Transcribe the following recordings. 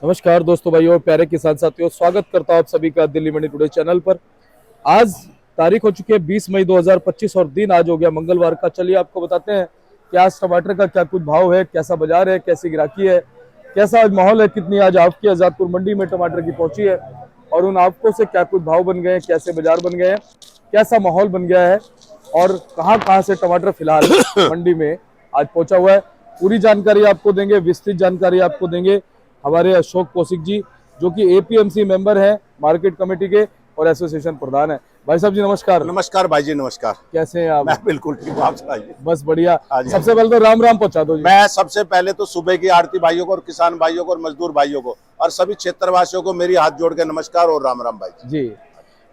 नमस्कार दोस्तों, भाइयों और प्यारे किसान साथियों, स्वागत करता हूं आप सभी का दिल्ली मंडी टुडे चैनल पर। आज तारीख हो चुकी है 20 मई 2025 और दिन आज हो गया मंगलवार का। चलिए आपको बताते हैं कि आज टमाटर का क्या कुछ भाव है, कैसा बाजार है, कैसी गिराकी है, कैसा आज माहौल है, कितनी आज आपकी आजादपुर मंडी में टमाटर की पहुंची है और उन आपको से क्या कुछ भाव बन गए हैं, कैसे बाजार बन गए हैं, कैसा माहौल बन गया है और कहाँ से टमाटर फिलहाल मंडी में आज पहुंचा हुआ है। पूरी जानकारी आपको देंगे, विस्तृत जानकारी आपको देंगे हमारे अशोक कौशिक जी, जो कि एपीएमसी मेंबर हैं, मार्केट कमेटी के और एसोसिएशन प्रधान है। भाई साहब जी नमस्कार। नमस्कार भाई जी, नमस्कार। कैसे हैं आप? मैं बिल्कुल ठीक हूँ, आप सुनाइए। बस बढ़िया। हाँ जी। सबसे पहले तो राम राम पहुंचा दो जी। मैं सबसे पहले तो सुबह की आरती भाइयों को और किसान भाइयों को और मजदूर भाइयों को और सभी क्षेत्रवासियों को मेरी हाथ जोड़ के नमस्कार और राम राम भाई जी।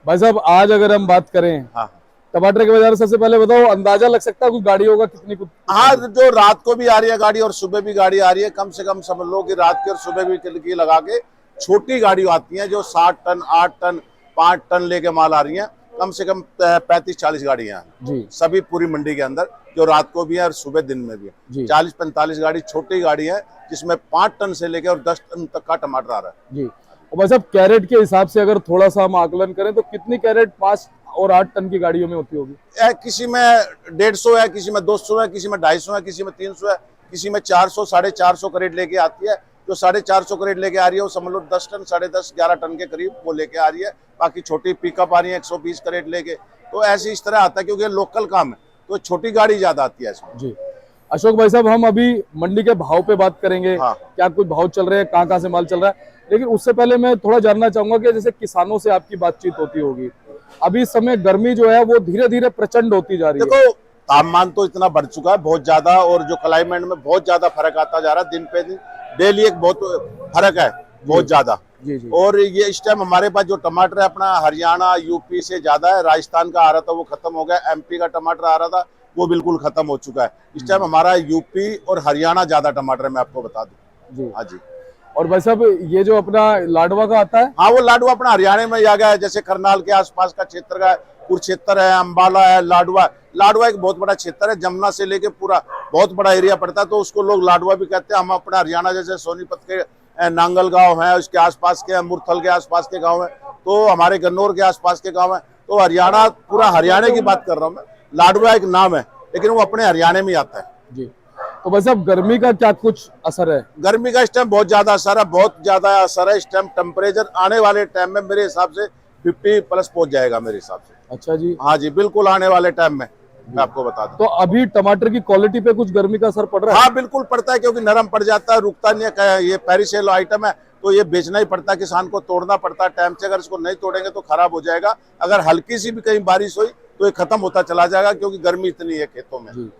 भाई साहब आज अगर हम बात करें हाँ टमाटर के बाजार, सबसे पहले बताओ अंदाजा लग सकता है कुछ गाड़ी होगा कितनी कुछ? हाँ, जो रात को भी आ रही है गाड़ी और सुबह भी गाड़ी आ रही है, कम से कम समझ लो कि रात की और सुबह भी की लगा के छोटी गाड़ी आती है जो 7 टन 8 टन 5 टन लेके माल आ रही है। कम से कम 35-40 गाड़ियां हैं जी सभी पूरी मंडी के अंदर, जो रात को भी है और सुबह दिन में भी है। 40-45 गाड़ी छोटी गाड़ी है जिसमें 5 टन से लेकर और 10 टन तक का टमाटर आ रहा है जी। और भाई साहब कैरेट के हिसाब से अगर थोड़ा सा हम आकलन करें तो कितनी कैरेट 5 और 8 टन की गाड़ियों में होती होगी? किसी में 150 है, किसी में 200 है, किसी में 250 है, किसी में 300 है, किसी में 400 450 करेट लेके आती है। जो 450 करेट लेके आ रही है वो समझ लो 10 टन 10.5 11 टन के करीब वो लेके आ रही है। बाकी छोटी पिकअप आ रही है 120 करेट लेके। तो ऐसे इस तरह आता है क्योंकि लोकल काम है तो छोटी गाड़ी ज्यादा आती है इसमें। जी अशोक भाई साहब, हम अभी मंडी के भाव पे बात करेंगे। हाँ। क्या कुछ भाव चल रहे हैं, कहाँ से माल चल रहा है, लेकिन उससे पहले मैं थोड़ा जानना चाहूंगा कि जैसे किसानों से आपकी बातचीत होती होगी, अभी इस समय गर्मी जो है वो धीरे धीरे प्रचंड होती जा रही है। देखो तापमान तो इतना बढ़ चुका है बहुत ज्यादा, और जो क्लाइमेट में बहुत ज्यादा फर्क आता जा रहा है दिन पे दिन, डेली एक बहुत फर्क है बहुत ज्यादा। जी जी। और ये इस टाइम हमारे पास जो टमाटर है अपना हरियाणा यूपी से ज्यादा है। राजस्थान का आ रहा था वो खत्म हो गया, एमपी का टमाटर आ रहा था वो बिल्कुल खत्म हो चुका है। इस टाइम हमारा यूपी और हरियाणा ज्यादा टमाटर है, मैं आपको बता दूं। जी हाँ जी। और भाई साहब ये जो अपना लाडवा का आता है, हाँ वो लाडवा अपना हरियाणा में ही आ गया है, जैसे करनाल के आसपास का क्षेत्र का है, कुरुक्षेत्र है, अंबाला है, लाडवा। लाडवा एक बहुत बड़ा क्षेत्र है, जमुना से लेके पूरा बहुत बड़ा एरिया पड़ता है तो उसको लोग लाडवा भी कहते हैं। हम अपना हरियाणा जैसे सोनीपत के नांगल गांव है, उसके आसपास के मुरथल के आसपास के गांव है, तो हमारे गन्नौर के आसपास के गांव है, तो हरियाणा पूरा हरियाणा की बात कर रहा हूँ मैं। लाडवा एक नाम है लेकिन वो अपने हरियाणा में आता है। जी। तो भाई साहब गर्मी का क्या कुछ असर है? गर्मी का इस टाइम बहुत ज्यादा असर है, बहुत ज्यादा असर है। इस टाइम टेम्परेचर आने वाले टाइम में मेरे हिसाब से 50+ पहुंच जाएगा मेरे हिसाब से। अच्छा जी। हाँ जी, बिल्कुल आने वाले टाइम में मैं आपको बता दूं। तो अभी टमाटर की क्वालिटी पे कुछ गर्मी का असर पड़ रहा है? हाँ बिल्कुल पड़ता है, क्योंकि नरम पड़ जाता है, रुकता नहीं है। ये पेरिशेबल आइटम है तो ये बेचना ही पड़ता है, किसान को तोड़ना पड़ता है टाइम से। अगर इसको नहीं तोड़ेंगे तो खराब हो जाएगा। अगर हल्की सी भी कहीं बारिश हुई तो ये खत्म होता चला जाएगा, क्योंकि गर्मी इतनी है खेतों में। जी।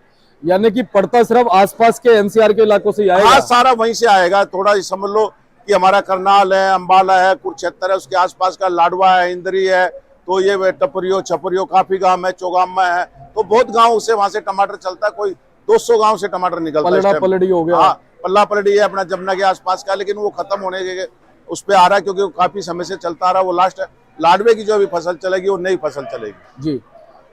यानी कि पड़ता सिर्फ आसपास के एनसीआर के इलाकों से ही आएगा? हाँ सारा वहीं से आएगा। थोड़ा समझ लो कि हमारा करनाल है, अंबाला है, कुरुक्षेत्र है, उसके आसपास का लाडवा है, इंदरी है, तो ये टपरियो छपरियो काफी गांव है, चौगामा है, तो बहुत गांव से वहां से टमाटर चलता है। कोई 200 गांव से टमाटर निकलता है। पलड़ा पलड़ी हो गया। हाँ पल्ला पलड़ी है अपना जमुना के आसपास का, लेकिन वो खत्म होने के उस पे आ रहा है क्योंकि वो काफी समय से चलता आ रहा है। वो लास्ट लाडवे की जो अभी फसल चलेगी वो नई फसल चलेगी। जी।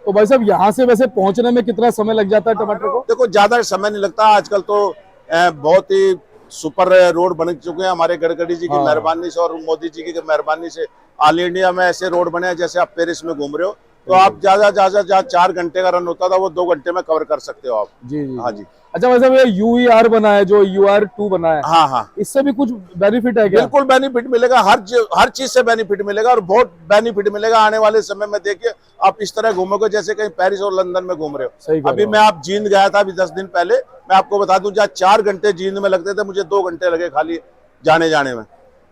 तो भाई साहब यहाँ से वैसे पहुंचने में कितना समय लग जाता है टमाटर को? देखो ज्यादा समय नहीं लगता आजकल तो बहुत ही सुपर रोड बन चुके हैं हमारे गडकरी जी की मेहरबानी से और मोदी जी की मेहरबानी से। ऑल इंडिया में ऐसे रोड बने हैं, जैसे आप पेरिस में घूम रहे हो तो आप ज्यादा जहाँ 4 घंटे का रन होता था वो 2 घंटे में कवर कर सकते हो आप। जी जी। हाँ जी। अच्छा भाई साहब ये यूईआर बना है, जो UR2 बना है, हाँ हाँ इससे भी कुछ बेनिफिट है क्या? बिल्कुल बेनिफिट मिलेगा, हर चीज से बेनिफिट मिलेगा और बहुत बेनिफिट मिलेगा आने वाले समय में। देखिए आप इस तरह घूमोगे जैसे कहीं पेरिस और लंदन में घूम रहे हो। अभी मैं आप जींद गया था अभी 10 दिन पहले, मैं आपको बता दूं जहाँ 4 घंटे जींद में लगते थे, मुझे 2 घंटे लगे खाली जाने में।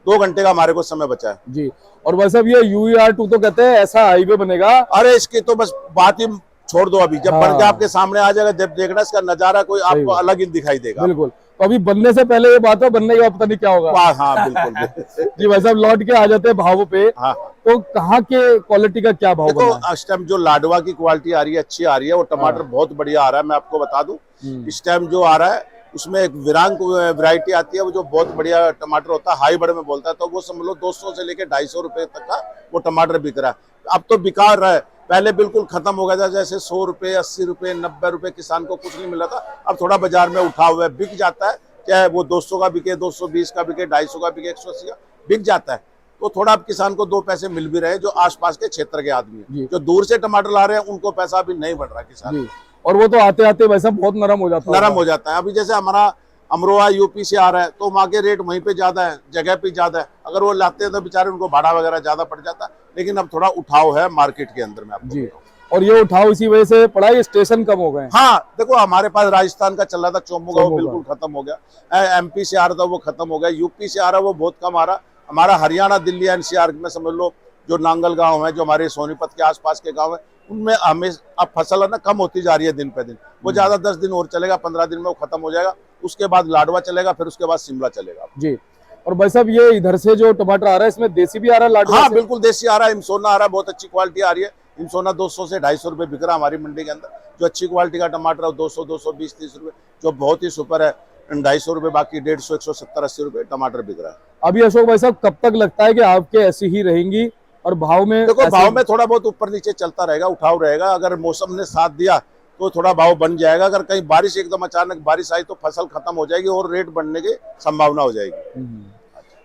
2 घंटे का हमारे को समय बचा है। जी। और भाई साहब ये UR2 तो कहते हैं ऐसा हाईवे बनेगा, अरे इसकी तो बस बात ही छोड़ दो, अभी जब बन के आपके सामने आ जाएगा जब देखना इसका नजारा कोई आपको अलग ही दिखाई देगा। बिल्कुल। तो अभी बनने से पहले ये बात है, बनने के बाद पता नहीं क्या होगा। हाँ बिल्कुल। जी भाई साहब लौट के आ जाते हैं भावों पे। हाँ तो कहाँ के क्वालिटी का क्या भाव बना है? देखो इस टाइम जो लाडवा की क्वालिटी आ रही है अच्छी आ रही है, वो टमाटर बहुत बढ़िया आ रहा है। मैं आपको बता दूं इस टाइम जो आ रहा है उसमें एक विरांग वैरायटी आती है, वो जो बहुत बढ़िया टमाटर होता है, हाई बड़ में बोलता है, तो वो समझ लो 200 से लेके 250 रुपए तक का वो टमाटर बिक रहा है। अब तो बिका रहा है, पहले बिल्कुल खत्म हो गया था, जैसे 100 रुपए 80 रुपए 90 रुपए किसान को कुछ नहीं मिला था। अब थोड़ा बाजार में उठा हुआ है, बिक जाता है, चाहे वो 200 का बिके, 220 का बिके, 250 का बिके, 180 का बिक जाता है। तो थोड़ा अब किसान को 2 पैसे मिल भी रहे हैं, जो आसपास के क्षेत्र के आदमी जी। हैं। जो दूर से टमाटर ला रहे हैं उनको पैसा अभी नहीं बढ़ रहा किसान। जी, और वो तो आते आते वैसा बहुत नरम हो जाता नरम होगा। हो जाता है। अभी जैसे हमारा अमरोहा यूपी से आ रहा है तो वहाँ के रेट वहीं पे ज्यादा है, जगह पे ज्यादा है। अगर वो लाते हैं तो बेचारे उनको भाड़ा वगैरह ज्यादा पड़ जाता है। लेकिन अब थोड़ा उठाव है मार्केट के अंदर में, आपको जी, बताऊं। और ये उठाव इसी वजह से पड़ा है, स्टेशन कम हो गए हैं। हाँ देखो, हमारे पास राजस्थान का चल रहा था चोमुगा, वो चोमुगा। बिल्कुल खत्म हो गया। एमपी से आ रहा था वो खत्म हो गया। यूपी से आ रहा वो बहुत कम आ रहा। हमारा हरियाणा, दिल्ली, एनसीआर में समझ लो जो नांगल गांव है, जो हमारे सोनीपत के आसपास के गांव है, उनमें हमें अब फसल है ना कम होती जा रही है दिन पे दिन। वो ज्यादा 10 दिन और चलेगा, 15 दिन में वो खत्म हो जाएगा। उसके बाद लाडवा चलेगा, फिर उसके बाद शिमला चलेगा। जी, और भाई साहब ये इधर से जो टमाटर आ रहा है इसमें देसी भी आ रहा है, लाडवा हाँ से? बिल्कुल देसी आ रहा है, इमसोना आ रहा है, बहुत अच्छी क्वालिटी आ रही है। इमसोना 200 से 250 रुपए बिक रहा है हमारी मंडी के अंदर। जो अच्छी क्वालिटी का टमाटर है 200, 220, 30 रुपए। जो बहुत ही सुपर है 250 रुपए, बाकी 150, 170, 80 रुपए टमाटर बिक रहा है। अभी अशोक भाई साहब कब तक लगता है कि आपके ऐसी ही रहेंगी और भाव में देखो ऐसे- भाव में थोड़ा बहुत ऊपर नीचे चलता रहेगा, उठाव रहेगा। अगर मौसम ने साथ दिया तो थोड़ा भाव बन जाएगा। अगर कहीं बारिश, एकदम अचानक बारिश आई तो फसल खत्म हो जाएगी और रेट बढ़ने की संभावना हो जाएगी।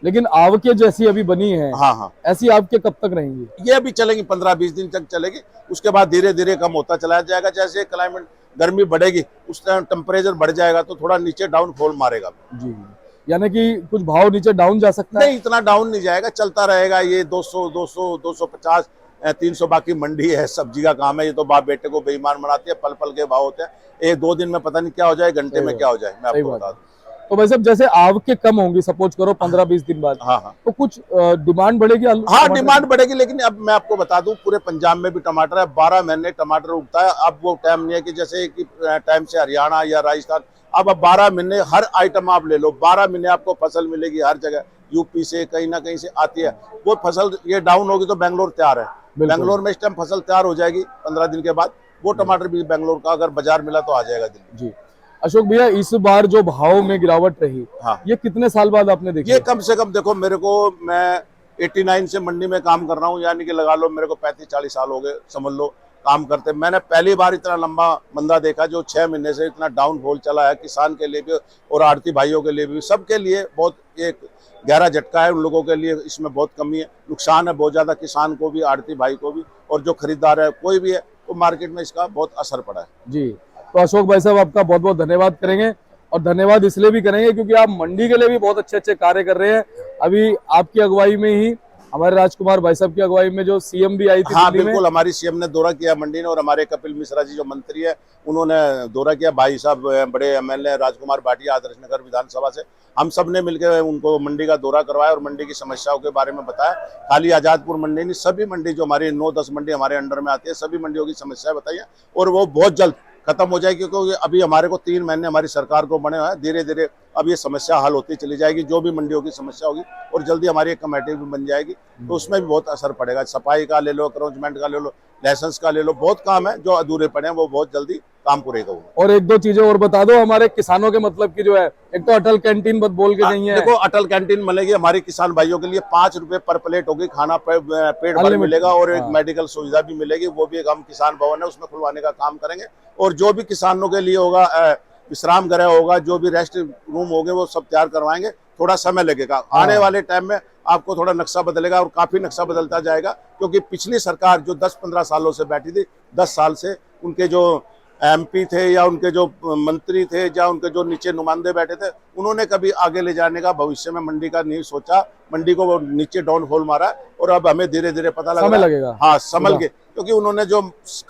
लेकिन आवके जैसी अभी बनी है, हाँ हाँ, ऐसी आपके कब तक रहेंगी? ये अभी चलेगी 15-20 दिन तक चलेगी। उसके बाद धीरे धीरे कम होता चला जाएगा। जैसे क्लाइमेट गर्मी बढ़ेगी उस टाइम टेम्परेचर बढ़ जाएगा तो थोड़ा नीचे डाउन फॉल मारेगा। जी, यानी कि कुछ भाव नीचे डाउन जा सकता है? नहीं, इतना डाउन नहीं जाएगा, चलता रहेगा ये 200, 200, 250, 300। बाकी मंडी है, सब्जी का काम है, ये तो बाप बेटे को बेईमान बनाती है। पल पल के भाव होते हैं। 1-2 दिन में पता नहीं क्या हो जाए, घंटे में क्या हो जाए, मैं सही आपको बात बता है। दूं। तो भाई साहब जैसे आवके कम होंगी, सपोज करो 15-20 दिन बाद, हाँ हाँ तो कुछ डिमांड बढ़ेगी हाँ, टमाटर डिमांड की? बढ़ेगी। लेकिन अब मैं आपको बता दूं, पूरे पंजाब में भी टमाटर है, 12 महीने टमाटर उगता है। अब वो टाइम नहीं है कि जैसे कि टाइम से हरियाणा या राजस्थान। अब 12 महीने हर आइटम आप ले लो, 12 महीने आपको फसल मिलेगी हर जगह। यूपी से कहीं ना कहीं से आती है वो फसल। ये डाउन होगी तो बेंगलोर तैयार है। बिल्कुल। बेंगलोर में इस टाइम फसल तैयार हो जाएगी 15 दिन के बाद। वो टमाटर भी बेंगलोर का अगर बाजार मिला तो आ जाएगा दिल्ली। जी, अशोक भैया इस बार जो भाव में गिरावट रही, हाँ, ये कितने साल बाद आपने देखी? ये कम से कम देखो, मेरे को, मैं 89 से मंडी में काम कर रहा हूँ, यानी कि लगा लो मेरे को 35-40 साल हो गए समझ लो काम करते। मैंने पहली बार इतना लंबा मंदा देखा जो 6 महीने से इतना डाउनफॉल चला है, किसान के लिए भी और आड़ती भाइयों के लिए भी। सबके लिए बहुत एक गहरा झटका है। उन लोगों के लिए इसमें बहुत कमी है, नुकसान है बहुत ज्यादा, किसान को भी, आड़ती भाई को भी, और जो खरीदार है कोई भी है, तो मार्केट में इसका बहुत असर पड़ा है। जी, तो अशोक भाई साहब आपका बहुत बहुत धन्यवाद करेंगे, और धन्यवाद इसलिए भी करेंगे क्योंकि आप मंडी के लिए भी बहुत अच्छे अच्छे कार्य कर रहे हैं। अभी आपकी अगुवाई में ही, हमारे राजकुमार भाई साहब की अगुवाई में जो सीएम भी आई थी हाँ दिल्ली में। बिल्कुल, हमारी सीएम ने दौरा किया मंडी ने, और हमारे कपिल मिश्रा जी जो मंत्री है उन्होंने दौरा किया। भाई साहब बड़े एमएलए राजकुमार भाटिया आदर्श नगर विधानसभा से, हम सब ने मिलकर उनको मंडी का दौरा करवाया और मंडी की समस्याओं के बारे में बताया। खाली आजादपुर मंडी नहीं, सभी मंडी जो हमारी 9-10 मंडी हमारे अंडर में आती है, सभी मंडियों की समस्याएं बताई है। और वो बहुत जल्द खत्म हो जाएगी, क्योंकि अभी हमारे को 3 महीने हमारी सरकार को बने हुए हैं। धीरे धीरे अब ये समस्या हल होती चली जाएगी, जो भी मंडियों की समस्या होगी, और जल्दी हमारी एक कमेटी भी बन जाएगी, तो उसमें भी बहुत असर पड़ेगा। सफाई का ले लो, क्रोचमेंट का ले लो, लाइसेंस का ले लो, बहुत काम है जो अधूरे पड़े हैं, वो बहुत जल्दी काम पूरे होगा। और एक दो चीजें और बता दो हमारे किसानों के मतलब की जो है, एक तो अटल कैंटीन बद बोल के गई है। देखो, अटल कैंटीन मिलेगी हमारे किसान भाइयों के लिए, 5 रुपए पर प्लेट होगी, खाना पेट भर Unlimited। मिलेगा, और एक हाँ। मेडिकल सुविधा भी मिलेगी। वो भी एक हम किसान भवन है उसमें खुलवाने का काम करेंगे। और जो भी किसानों के लिए होगा, विश्राम गृह होगा, जो भी रेस्ट रूम होंगे, वो सब तैयार करवाएंगे। थोड़ा समय लगेगा, आने वाले टाइम में आपको थोड़ा नक्शा बदलेगा, और काफी नक्शा बदलता जाएगा। क्योंकि पिछली सरकार जो 10-15 सालों से बैठी थी, 10 साल से, उनके जो एमपी थे या उनके जो मंत्री थे या उनके जो नीचे नुमाइंदे बैठे थे, उन्होंने कभी आगे ले जाने का, भविष्य में मंडी का नहीं सोचा। मंडी को वो नीचे डाउनफॉल मारा, और अब हमें धीरे धीरे पता लग समय रहा है। लगेगा। हाँ, संभल के, क्योंकि उन्होंने जो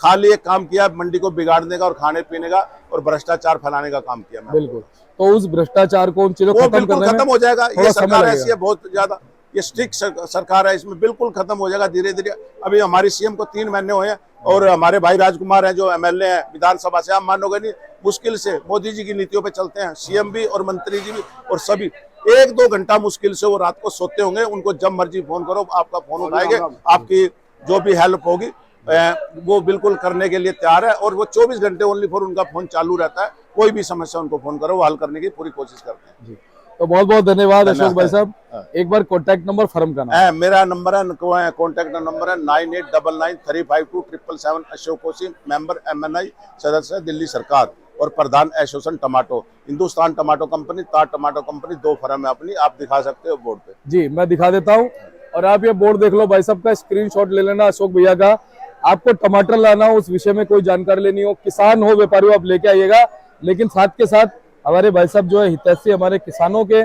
खाली एक काम किया मंडी को बिगाड़ने का, और खाने पीने का और भ्रष्टाचार फैलाने का काम किया। बिल्कुल, तो उस भ्रष्टाचार को, उन चीजों को वो खत्म बिल्कुल करने में खत्म हो जाएगा। थोड़ा ये समय सरकार लगेगा। ऐसी है बहुत ज्यादा, ये स्ट्रिक्ट सरकार है, इसमें बिल्कुल खत्म हो जाएगा धीरे धीरे। अभी हमारी सीएम को 3 महीने हुए हैं, और हमारे भाई राजकुमार हैं जो एमएलए हैं विधानसभा से, आप मानोगे नहीं, मुश्किल से मोदी जी की नीतियों पे चलते हैं, सीएम भी और मंत्री जी भी, और सभी 1-2 घंटा मुश्किल से वो रात को सोते होंगे। उनको जब मर्जी फोन करो, आपका फोन उठाएंगे, आपकी जो भी हेल्प होगी वो बिल्कुल करने के लिए तैयार है। और वो 24 घंटे ओनली फॉर उनका फोन चालू रहता है। कोई भी समस्या उनको फोन करो, वो हल करने की पूरी कोशिश करते हैं। जी, तो बहुत बहुत धन्यवाद अशोक भाई साहब। एक बार कॉन्टैक्ट नंबर फर्म का नाम। मेरा नंबर है, कॉन्टैक्ट नंबर है 9899352777। अशोक कोसी, मेंबर MNI, सदस्य दिल्ली सरकार। और प्रधान association tomato, Hindustan tomato company, Taj tomato company, 2 firm है अपनी। आप दिखा सकते हो बोर्ड पे। जी मैं दिखा देता हूँ। और आप ये बोर्ड देख लो भाई साहब का, स्क्रीनशॉट ले लेना अशोक भैया का। आपको टमाटर लाना हो, उस विषय में कोई जानकारी लेनी हो, किसान हो, व्यापारी हो, आप लेके आइएगा। लेकिन साथ के साथ हमारे भाई साहब जो है हितैषी, हमारे किसानों के,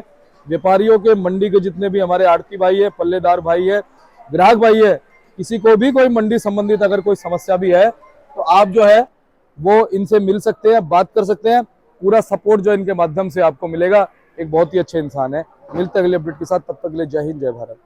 व्यापारियों के, मंडी के जितने भी हमारे आड़ती भाई है, पल्लेदार भाई है, ग्राहक भाई है, किसी को भी कोई मंडी संबंधित अगर कोई समस्या भी है तो आप जो है वो इनसे मिल सकते हैं, बात कर सकते हैं। पूरा सपोर्ट जो इनके माध्यम से आपको मिलेगा। एक बहुत ही अच्छे इंसान है। मिलते हैं अगले अपडेट के साथ, तब तक के लिए जय हिंद, जय भारत।